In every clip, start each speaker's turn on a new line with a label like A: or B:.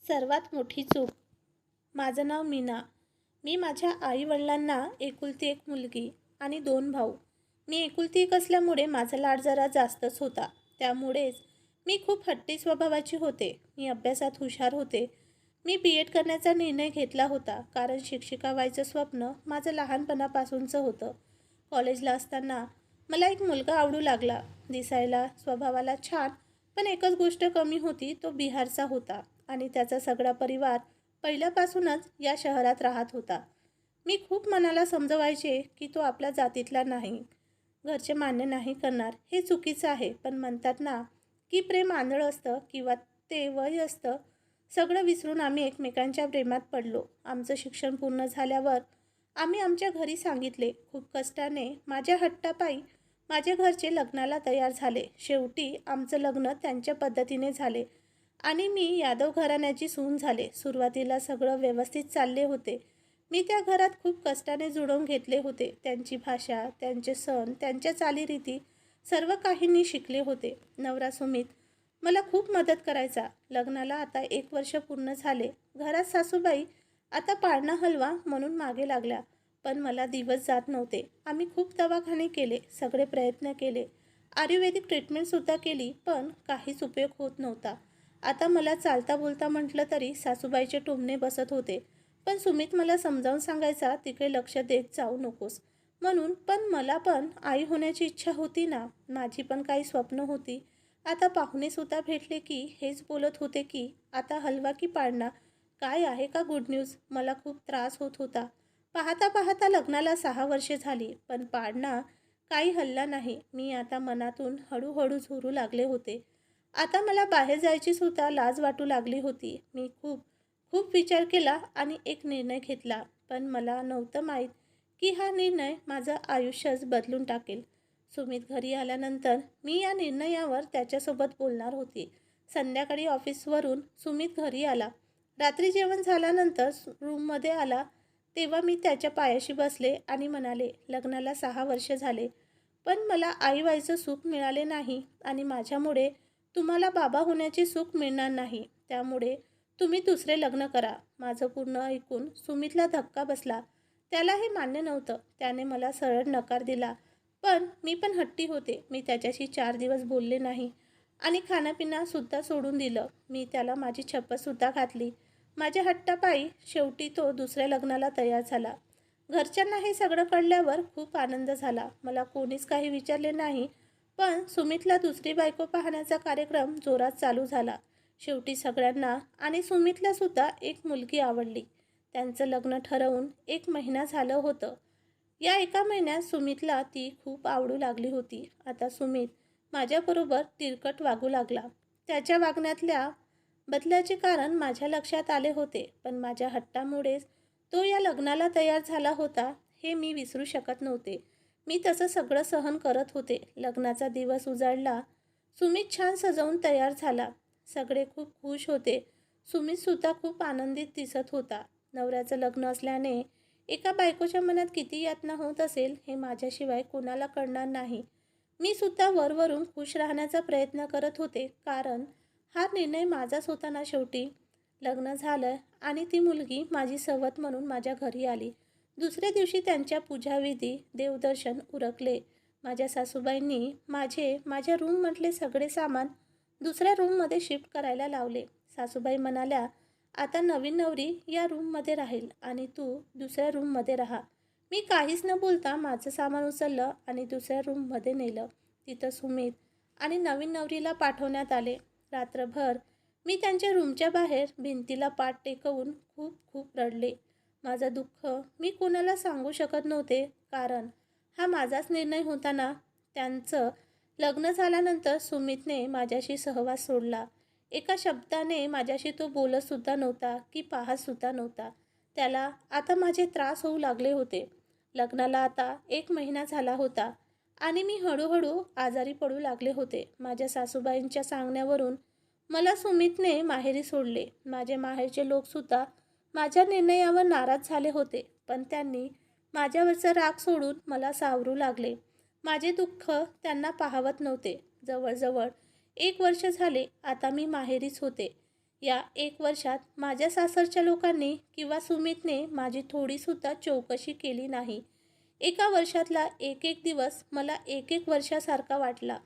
A: सर्वात मोठी चूक. माझं नाव मीना. मी माझ्या आईवडिलांना एकुलती एक मुलगी आणि 2 भाऊ. मी एकुलती एक असल्यामुळे माझा लाड जरा जास्तच होता. त्यामुळेच मी खूप हट्टी स्वभावाची होते. मी अभ्यासात हुशार होते. मी BEd करण्याचा निर्णय घेतला होता कारण शिक्षिका व्हायचं स्वप्न माझं लहानपणापासूनचं होतं. कॉलेजला असताना मला एक मुलगा आवडू लागला. दिसायला, स्वभावाला छान, पण एकच गोष्ट कमी होती, तो बिहारचा होता आणि त्याचा सगळा परिवार पहिल्यापासूनच या शहरात राहत होता. मी खूप मनाला समजवायचे की तो आपल्या जातीतला नाही, घरचे मान्य नाही करणार, हे चुकीचं आहे. पण म्हणतात ना की प्रेम आंधळं असतं किंवा ते वय असतं. सगळं विसरून आम्ही एकमेकांच्या प्रेमात पडलो. आमचं शिक्षण पूर्ण झाल्यावर आम्ही आमच्या घरी सांगितले. खूप कष्टाने माझ्या हट्टापायी माझे घरचे लग्नाला तयार झाले. शेवटी आमचं लग्न त्यांच्या पद्धतीने झाले आणि मी यादव घराण्याची सून झाले. सुरुवातीला सगळं व्यवस्थित चालले होते. मी त्या घरात खूप कष्टाने जुळवून घेतले होते. त्यांची भाषा, त्यांचे सण, त्यांच्या चालीरीती सर्व काही मी शिकले होते. नवरा सुमित मला खूप मदत करायचा. लग्नाला आता 1 वर्ष पूर्ण झाले. घरात सासूबाई आता पाळणा हलवा म्हणून मागे लागल्या, पण मला दिवस जात नव्हते. आम्ही खूप दवाखाने केले, सगळे प्रयत्न केले, आयुर्वेदिक ट्रीटमेंटसुद्धा केली, पण काहीच उपयोग होत नव्हता. आता मला चालता बोलता म्हटलं तरी सासूबाईचे टोमणे बसत होते. पण सुमित मला समजावून सांगायचा, तिकडे लक्ष देत जाऊ नकोस म्हणून. पण मला पण आई होण्याची इच्छा होती ना. माझी पण काही स्वप्न होती. आता पाहुणेसुद्धा भेटले की हेच बोलत होते की आता हलवा की पाळणा, काय आहे का गुड न्यूज. मला खूप त्रास होत होता. पाहता पाहता लग्नाला 6 वर्षे झाली, पण पाळणा काही हल्ला नाही. मी आता मनातून हळूहळू झुरू लागले होते. आता मला बाहेर जायची सुद्धा लाज वाटू लागली होती. मी खूप खूप विचार केला आणि एक निर्णय घेतला, पण मला नव्हतं माहीत की हा निर्णय माझं आयुष्यच बदलून टाकेल. सुमित घरी आल्यानंतर मी या निर्णयावर त्याच्यासोबत बोलणार होते. संध्याकाळी ऑफिसवरून सुमित घरी आला. रात्री जेवण झाल्यानंतर रूममध्ये आला तेव्हा मी त्याच्या पायाशी बसले आणि म्हणाले, लग्नाला 6 वर्ष झाले, पण मला आई व्हायचं सुख मिळाले नाही आणि माझ्यामुळे तुम्हाला बाबा होण्याचे सुख मिळणार नाही. त्यामुळे तुम्ही दुसरे लग्न करा. माझं पूर्ण ऐकून सुमितला धक्का बसला. त्याला हे मान्य नव्हतं. त्याने मला सरळ नकार दिला. पण मी पण हट्टी होते. मी त्याच्याशी 4 दिवस बोलले नाही आणि खाणंपिणंसुद्धा सोडून दिलं. मी त्याला माझी शपथसुद्धा घातली. माझ्या हट्टापायी शेवटी तो दुसऱ्या लग्नाला तयार झाला. घरच्यांना हे सगळं कळल्यावर खूप आनंद झाला. मला कोणीच काही विचारले नाही. पण सुमितला दुसरी बायको पाहण्याचा कार्यक्रम जोरात चालू झाला. शेवटी सगळ्यांना आणि सुमितला सुद्धा एक मुलगी आवडली. त्यांचं लग्न ठरवून 1 महिना झालं होतं. या 1 महिन्यात सुमितला ती खूप आवडू लागली होती. आता सुमित माझ्याबरोबर तिरकट वागू लागला. त्याच्या वागण्यातल्या बदलाचे कारण माझ्या लक्षात आले होते, पण माझ्या हट्टामुळेच तो या लग्नाला तयार झाला होता, हे मी विसरू शकत नव्हते. मी तसं सगळं सहन करत होते. लग्नाचा दिवस उजाडला. सुमित छान सजवून तयार झाला. सगळे खूप खुश होते. सुमितसुद्धा खूप आनंदित दिसत होता. नवऱ्याचं लग्न असल्याने एका बायकोच्या मनात किती यातना होत असेल हे माझ्याशिवाय कोणाला कळणार नाही. मी सुद्धा वरवरून खुश राहण्याचा प्रयत्न करत होते, कारण हा निर्णय माझाच होता ना शेवटी. लग्न झालं आणि ती मुलगी माझी सवत म्हणून माझ्या घरी आली. दुसऱ्या दिवशी त्यांच्या पूजाविधी, देवदर्शन उरकले. माझ्या सासूबाईंनी माझ्या रूममधले सगळे सामान दुसऱ्या रूममध्ये शिफ्ट करायला लावले. सासूबाई म्हणाल्या, आता नवीन नवरी या रूममध्ये राहील आणि तू दुसऱ्या रूममध्ये राहा. मी काहीच न बोलता माझं सामान उचललं आणि दुसऱ्या रूममध्ये नेलं. तिथं सुमित आणि नवीन नवरीला पाठवण्यात आले. रात्रभर मी त्यांच्या रूमच्या बाहेर भिंतीला पाठ टेकवून खूप खूप रडले. माझं दुःख मी कोणाला सांगू शकत नव्हते, कारण हा माझाच निर्णय होता ना. त्यांचं लग्न झाल्यानंतर सुमितने माझ्याशी सहवास सोडला. एका शब्दाने माझ्याशी तो बोलतसुद्धा नव्हता की पाहतसुद्धा नव्हता. त्याला आता माझे त्रास होऊ लागले होते. लग्नाला आता 1 महिना झाला होता आणि मी हळूहळू आजारी पडू लागले होते. माझ्या सासूबाईंच्या सांगण्यावरून मला सुमितने माहेरी सोडले. माझे माहेरचे लोकसुद्धा माझ्या निर्णयावर नाराज झाले होते, पण त्यांनी माझ्यावरचा राग सोडून मला सावरू लागले. माझे दुःख त्यांना पाहवत नव्हते. जवळजवळ 1 वर्ष झाले आता मी माहेरीच होते. या 1 वर्षात माझ्या सासरच्या लोकांनी किंवा सुमितने माझी थोडीसुद्धा चौकशी केली नाही. एका वर्षातला एक एक दिवस मला एक एक वर्षासारखा वाटला.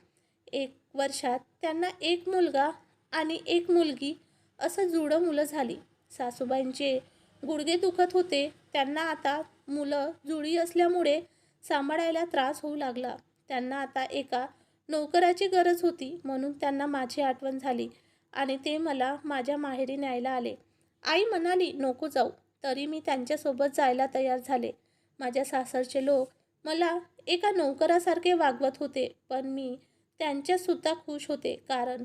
A: 1 वर्षात त्यांना एक मुलगा आणि एक मुलगी असं जुळं मुलं झाली. सासूबाईंचे गुडघे दुखत होते. त्यांना आता मुलं जुळी असल्यामुळे सांभाळायला त्रास होऊ लागला. त्यांना आता एका नोकराची गरज होती, म्हणून त्यांना माझी आठवण झाली आणि ते मला माझ्या माहेरी न्यायला आले. आई म्हणाली नको जाऊ, तरी मी त्यांच्यासोबत जायला तयार झाले. माझ्या सासरचे लोक मला एका नोकरासारखे वागवत होते, पण मी त्यांच्यातसुद्धा खुश होते, कारण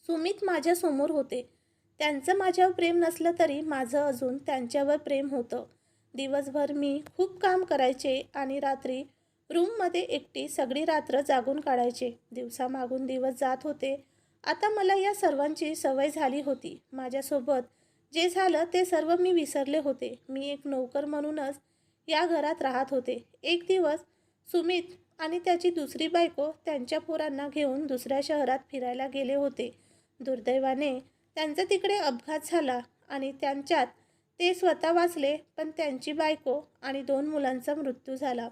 A: सुमित माझ्यासमोर होते. त्यांचं माझ्यावर प्रेम नसलं तरी माझं अजून त्यांच्यावर प्रेम होतं. दिवसभर मी खूप काम करायचे आणि रात्री रूममध्ये एकटी सगळी रात्र जागून काढायचे. दिवसामागून दिवस जात होते. आता मला या सर्वांची सवय झाली होती. माझ्यासोबत जे झालं ते सर्व मी विसरले होते. मी एक नोकर म्हणूनच या घरात राहत होते. एक दिवस सुमित आणि त्याची दुसरी बायको त्यांच्या पोरांना घेऊन दुसऱ्या शहरात फिरायला गेले होते. दुर्दैवाने त्यांचा तिकडे अपघात झाला आणि त्यांच्यात ते स्वतः वाचले, पण त्यांची बायको आणि 2 मुलांचा मृत्यू झाला.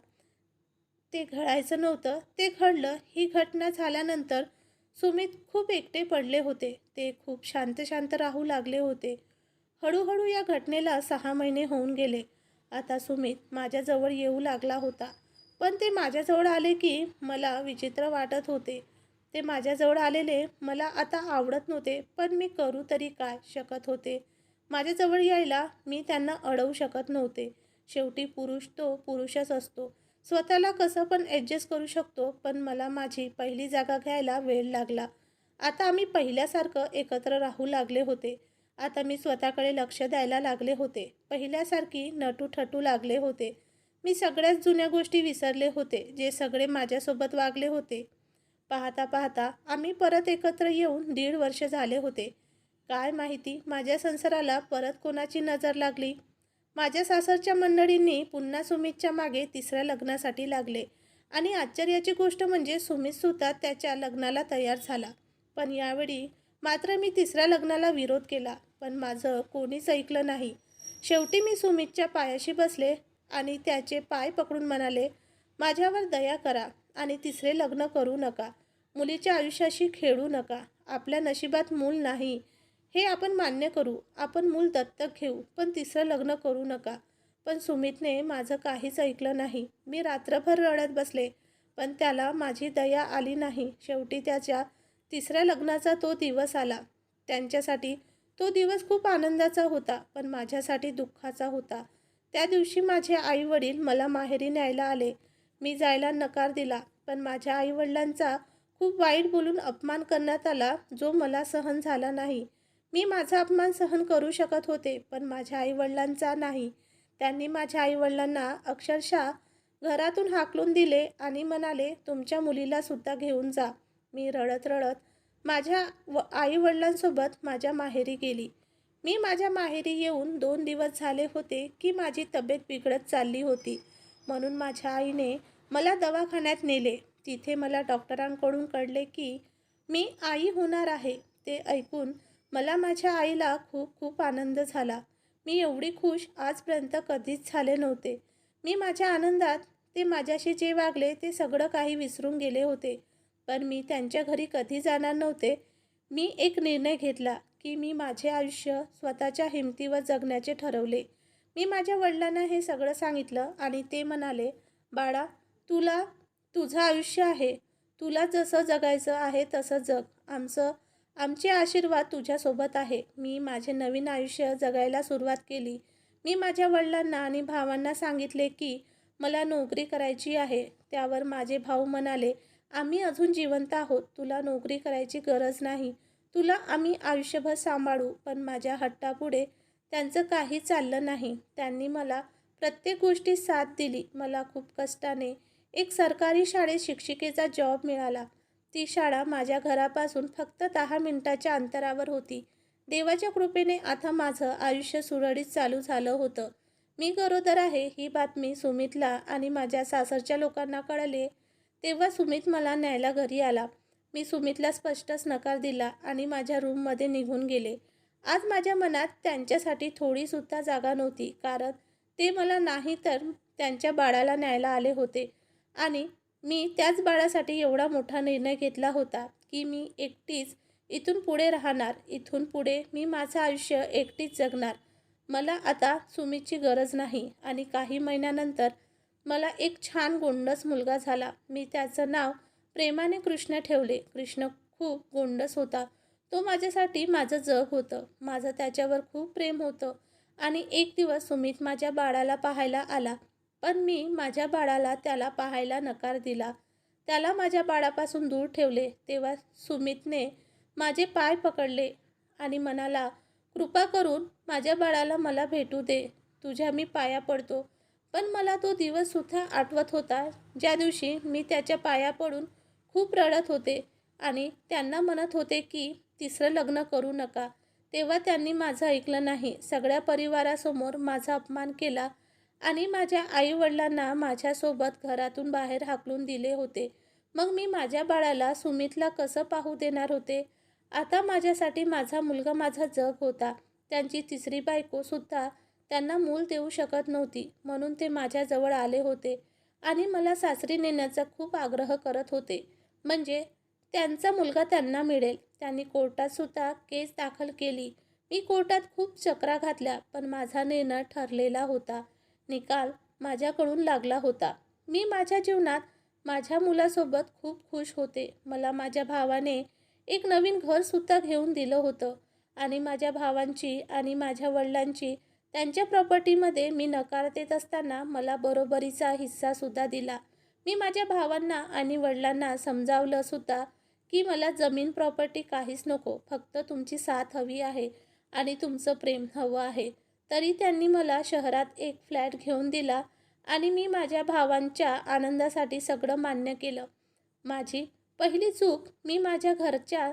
A: ते घडायचं नव्हतं, ते घडलं. ही घटना झाल्यानंतर सुमित खूप एकटे पडले होते. ते खूप शांत शांत राहू लागले होते. हळूहळू या घटनेला 6 महिने होऊन गेले. आता सुमित माझ्याजवळ येऊ लागला होता, पण ते माझ्याजवळ आले की मला विचित्र वाटत होते. ते माझ्याजवळ आलेले मला आता आवडत नव्हते, पण मी करू तरी काय शकत होते. माझ्याजवळ यायला मी त्यांना अडवू शकत नव्हते. शेवटी पुरुष तो पुरुषच असतो. स्वतःला कसं पण ॲडजस्ट करू शकतो, पण मला माझी पहिली जागा घ्यायला वेळ लागला. आता आम्ही पहिल्यासारखं एकत्र राहू लागले होते. आता मी स्वतःकडे लक्ष द्यायला लागले होते. पहिल्यासारखी नटू ठटू लागले होते. मी सगळ्याच जुन्या गोष्टी विसरले होते, जे सगळे माझ्यासोबत वागले होते. पाहता पाहता आम्ही परत एकत्र येऊन 1.5 वर्ष झाले होते. काय माहिती माझ्या संसाराला परत कोणाची नजर लागली. माझ्या सासरच्या मंडळींनी पुन्हा सुमितच्या मागे 3ऱ्या लग्नासाठी लागले आणि आश्चर्याची गोष्ट म्हणजे सुमितसुद्धा त्याच्या लग्नाला तयार झाला. पण यावेळी मात्र मी 3ऱ्या लग्नाला विरोध केला, पण माझं कोणीच ऐकलं नाही. शेवटी मी सुमितच्या पायाशी बसले आणि त्याचे पाय पकडून म्हणाले, माझ्यावर दया करा आणि 3रे लग्न करू नका. मुलीच्या आयुष्याशी खेळू नका. आपल्या नशिबात मूल नाही हे आपण मान्य करू. आपण मूल दत्तक घेऊ, पण 3रं लग्न करू नका. पण सुमितने माझं काहीच ऐकलं नाही. मी रात्रभर रडत बसले, पण त्याला माझी दया आली नाही. शेवटी त्याच्या 3ऱ्या लग्नाचा तो दिवस आला. त्यांच्यासाठी तो दिवस खूप आनंदाचा होता, पण माझ्यासाठी दुःखाचा होता. त्या दिवशी माझे आईवडील मला माहेरी न्यायला आले. मी जायला नकार दिला, पण माझ्या आईवडिलांचा खूप वाईट बोलून अपमान करण्यात आला, जो मला सहन झाला नाही. मी माझा अपमान सहन करू शकत होते, पण माझ्या आईवडिलांचा नाही. त्यांनी माझ्या आईवडिलांना अक्षरशः घरातून हाकलून दिले आणि म्हणाले, तुमच्या मुलीलासुद्धा घेऊन जा. मी रडत रडत माझ्या आईवडिलांसोबत माझ्या माहेरी गेली. मी माझ्या माहेरी येऊन 2 दिवस झाले होते की माझी तब्येत बिघडत चालली होती. म्हणून माझ्या आईने मला दवाखान्यात नेले. तिथे मला डॉक्टरांकडून कळले की मी आई होणार आहे. ते ऐकून मला माझ्या आईला खूप खूप आनंद झाला. मी एवढी खुश आजपर्यंत कधीच झाले नव्हते. मी माझ्या आनंदात ते माझ्याशी जे वागले ते सगळं काही विसरून गेले होते. पण मी त्यांच्या घरी कधी जाणार नव्हते. मी एक निर्णय घेतला की मी माझे आयुष्य स्वतःच्या हिमतीवर जगण्याचे ठरवले. मी माझ्या वडिलांना हे सगळं सांगितलं आणि ते म्हणाले, बाळा, तुला तुझं आयुष्य आहे. तुला जसं जगायचं आहे तसं जग. आमचे आशीर्वाद तुझ्यासोबत आहे. मी माझे नवीन आयुष्य जगायला सुरुवात केली. मी माझ्या वडिलांना आणि भावांना सांगितले की मला नोकरी करायची आहे. त्यावर माझे भाऊ म्हणाले, आम्ही अजून जिवंत आहोत. तुला नोकरी करायची गरज नाही. तुला आम्ही आयुष्यभर सांभाळू. पण माझ्या हट्टापुढे त्यांचं काही चाललं नाही. त्यांनी मला प्रत्येक गोष्टीत साथ दिली. मला खूप कष्टाने एक सरकारी शाळेत शिक्षिकेचा जॉब मिळाला. ती शाळा माझ्या घरापासून फक्त 10 मिनिटाच्या अंतरावर होती. देवाच्या कृपेने आता माझं आयुष्य सुरळीत चालू झालं होतं. मी गरोदर आहे ही बातमी सुमितला आणि माझ्या सासरच्या लोकांना कळले. तेव्हा सुमित मला न्यायला घरी आला. मी सुमितला स्पष्टच नकार दिला आणि माझ्या रूममध्ये निघून गेले. आज माझ्या मनात त्यांच्यासाठी थोडीसुद्धा जागा नव्हती, कारण ते मला नाही तर त्यांच्या बाळाला न्यायला आले होते. आणि मी त्याच बाळासाठी एवढा मोठा निर्णय घेतला होता की मी एकटीच इथून पुढे राहणार. इथून पुढे मी माझं आयुष्य एकटीच जगणार. मला आता सुमितची गरज नाही. आणि काही महिन्यानंतर मला एक छान गोंडस मुलगा झाला. मी त्याचं नाव प्रेमाने कृष्ण ठेवले. कृष्ण खूप गोंडस होता. तो माझ्यासाठी माझं जग होतं. माझं त्याच्यावर खूप प्रेम होतं. आणि एक दिवस सुमित माझ्या बाळाला पाहायला आला. पण मी माझ्या बाळाला त्याला पाहायला नकार दिला. त्याला माझ्या बाळापासून दूर ठेवले. तेव्हा सुमितने माझे पाय पकडले आणि म्हणाला, कृपा करून माझ्या बाळाला मला भेटू दे. तुझ्या मी पाया पडतो. पण मला तो दिवससुद्धा आठवत होता, ज्या दिवशी मी त्याच्या पाया पडून खूप रडत होते आणि त्यांना म्हणत होते की तिसरं लग्न करू नका. तेव्हा त्यांनी माझं ऐकलं नाही. सगळ्या परिवारासमोर माझा अपमान केला आणि माझ्या आईवडिलांना माझ्यासोबत घरातून बाहेर हाकलून दिले होते. मग मी माझ्या बाळाला सुमितला कसं पाहू देणार होते? आता माझ्यासाठी माझा मुलगा माझा जग होता. त्यांची तिसरी बायकोसुद्धा त्यांना मूल देऊ शकत नव्हती. म्हणून ते माझ्याजवळ आले होते आणि मला सासरी नेण्याचा खूप आग्रह करत होते. म्हणजे त्यांचा मुलगा त्यांना मिळेल. त्यांनी कोर्टातसुद्धा केस दाखल केली. मी कोर्टात खूप चक्रा घातल्या, पण माझा निर्णय ठरलेला होता. निकाल माझ्याकडून लागला होता. मी माझ्या जीवनात माझ्या मुलासोबत खूप खुश होते. मला माझ्या भावाने एक नवीन घरसुद्धा घेऊन दिलं होतं आणि माझ्या भावांची आणि माझ्या वडिलांची त्यांच्या प्रॉपर्टीमध्ये मी नकार देत असताना मला बरोबरीचा हिस्सासुद्धा दिला. मी माझ्या भावांना आणि वडिलांना समजावलं सुद्धा की मला जमीन प्रॉपर्टी काहीच नको, फक्त तुमची साथ हवी आहे आणि तुमचं प्रेम हवं आहे. तरी त्यांनी मला शहरात एक फ्लॅट घेऊन दिला आणि मी माझ्या भावांच्या आनंदासाठी सगळं मान्य केलं. माझी पहिली चूक, मी माझ्या घरच्या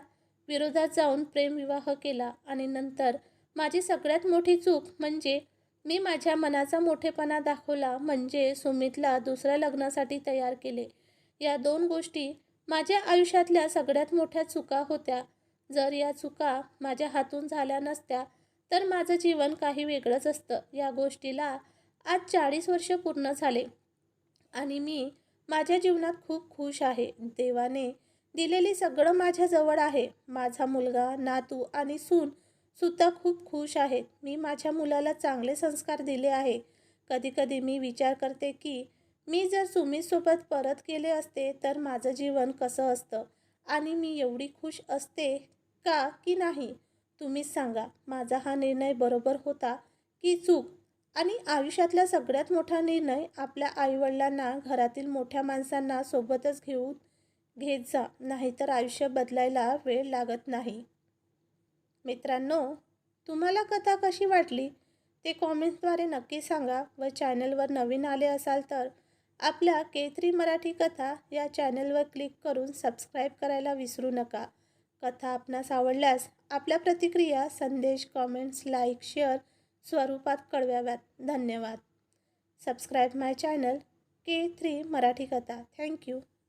A: विरोधात जाऊन प्रेमविवाह केला. आणि नंतर माझी सगळ्यात मोठी चूक म्हणजे मी माझ्या मनाचा मोठेपणा दाखवला, म्हणजे सुमितला दुसऱ्या लग्नासाठी तयार केले. या 2 गोष्टी माझ्या आयुष्यातल्या सगळ्यात मोठ्या चुका होत्या. जर या चुका माझ्या हातून झाल्या नसत्या तर माझं जीवन काही वेगळंच असतं. या गोष्टीला आज 40 वर्ष पूर्ण झाले आणि मी माझ्या जीवनात खूप खुश आहे. देवाने दिलेली सगळं माझ्याजवळ आहे. माझा मुलगा, नातू आणि सून सुद्धा खूप खुश आहेत. मी माझ्या मुलाला चांगले संस्कार दिले आहे. कधीकधी मी विचार करते की मी जर सुमितसोबत परत केले असते तर माझं जीवन कसं असतं आणि मी एवढी खुश असते का की नाही? तुम्हीच सांगा. माझा हा निर्णय बरोबर होता की चूक? आणि आयुष्यातला सगळ्यात मोठा निर्णय, आपल्या आईवडिलांना, घरातील मोठ्या माणसांना सोबतच घेत जा, नाहीतर आयुष्य बदलायला वेळ लागत नाही. मित्रांनो, तुम्हाला कथा कशी वाटली ते कॉमेंट्सद्वारे नक्की सांगा. व चॅनलवर नवीन आले असाल तर आपल्या K3 मराठी कथा या चॅनलवर क्लिक करून सबस्क्राईब करायला विसरू नका. कथा आपणास आवडल्यास आपल्या प्रतिक्रिया, संदेश, कॉमेंट्स, लाईक, शेअर स्वरूपात कळवाव्यात. धन्यवाद. सबस्क्राईब माय चॅनल K3 मराठी कथा. थँक्यू.